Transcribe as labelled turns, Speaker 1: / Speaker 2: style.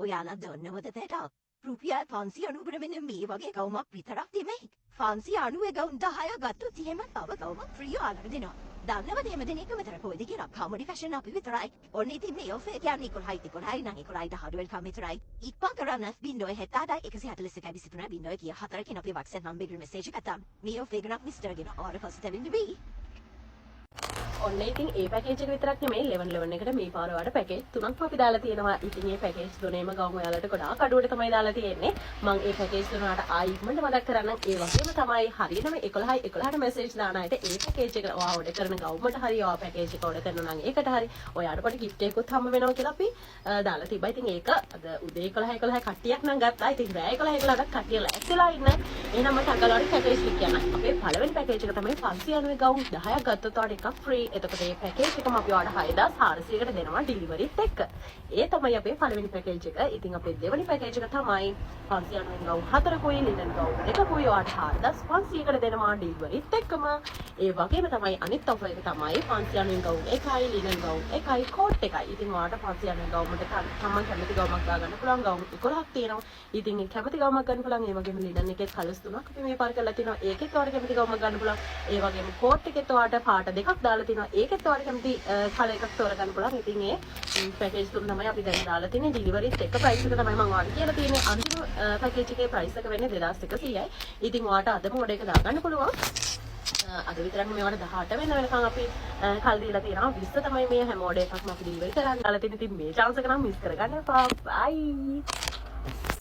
Speaker 1: ඔයාලා දන්නවද දැට රුපියල් 590 මෙන්න මේ වගේ ගවුමක් විතරක් දෙමේ 590 ගවුම් 10ක් ගත්තොත් එහෙම තව ගවුමක් ෆ්‍රී ඔයාලට දෙනවා. දන්නවද එහෙම දෙන එක විතර කොයිද කියලා කමඩි ෆැෂන් අපි විතරයි. ඔන්න ඉතින් මේ ඔෆර් කියන්නේ 11යි නම් 11යිට හඩ වෙල්කම් විතරයි. ඉක්පා කරන්න 0.7 141 කිය 4 කියන අපේ WhatsApp නම්බරෙට මෙසේජ් එකක් දාන්න. මේ ඔෆර් එක නම් මිස්ටර්ගෙන ඕර පොසිටිව් වෙයි.
Speaker 2: ඔන්න ඉතින් ඒ පැකේජ් එක විතරක් නෙමෙයි 11 එකට මේ පාර වල පැකේජ් තුනක් අපි දාලා තියෙනවා. ඉතින් මේ පැකේජ් තුනේම ගවුම් ඔයාලට ගොඩාක් අඩුවට තමයි දාලා තියෙන්නේ. මම ඒ පැකේජ් තුනට ආයිමන්ට මතක් කරන්නම්. ඒ වගේම තමයි හරියටම 11ට මෙසේජ් දාන අයට ඒ පැකේජ් එක ඔයා ඕඩර් කරන ගවුමට හරිය ඔයා පැකේජ් එක ඕඩර් කරනවා නම් ඒකට හරිය ඔයාලට පොඩි gift එකකුත් හම්බ වෙනවා කියලා අපි දාලා තිබ්බා. ඉතින් ඒක අද උදේ 11 කට්ටියක් නම් ගත්තා. ඉතින් රෑ 11ට කට්ටිය ලෑස්තිලා ඉන්න. එහෙනම් මම ටකලාට පැකේජ් එක කියන්න. අපේ පළවෙනි පැකේජ් එක තමයි 590 ගවුම් 10ක් ගත්තොත් ඔයාලට එකක් ෆ්‍රී. එතකොට මේ පැකේජ් එකම අපි ඔයාලට 6400කට දෙනවා ඩිලිවරිත් එක්ක. ඒ තමයි අපේ පළවෙනි පැකේජ් එක. ඉතින් අපේ දෙවෙනි පැකේජ් එක තමයි 590 ගවුම් 4කුයි ලිනන් ගවුම් 2කුයි ඔයාලට 4500කට දෙනවා ඩිලිවරිත් එක්කම. ඒ වගේම තමයි අනිත් ඔෆර් එක තමයි 590 ගවුම් 1යි ලිනන් ගවුම් 1යි කෝට් එකයි. ඉතින් ඔයාලට 590 ගවුමට තමන් කැමති ගවුමක් දාගන්න පුළුවන් ගවුම් 11ක් තියෙනවා. ඉතින් ඒ කැමති ගවුමක් ගන්න පුළුවන්. ඒ වගේම ලිනන් එකේ කලර්ස් තුනක් අපි මේ පාර කරලා තිනවා. ඒකෙත් ඔයාලට කැමති ගවුමක් ගන්න පුළුවන්. ඒ වගේම කෝට් එකෙත් ඔයාලට පාට දෙකක් දාලා තිනවා. ඒකෙත් ඔයාලට කැමති කලර් එකක් තෝරගන්න පුළුවන්. ඉතින් ඒ පැකේජ් තුන තමයි අපි දැන් දාලා තියෙන්නේ. ඩිලිවරිත් එක්ක ප්‍රයිස් එක තමයි මම ඔයාලට කියලා තියෙන්නේ. අන්තිම පැකේජ් එකේ ප්‍රයිස් එක වෙන්නේ 2100යි. ඉතින් ඔයාලට අදම ඕඩර් එක දාගන්න පුළුවන්. අද විතරක් මේවට 18 වෙනකන් අපි කල් දීලා තියෙනවා. 20 තමයි මේ හැම ඕඩර් එකක්ම අපි ඩිලිවරි කරන්න දාලා තියෙන්නේ. ඉතින් මේ chance එක නම් මිස් කරගන්න එපා. බයි.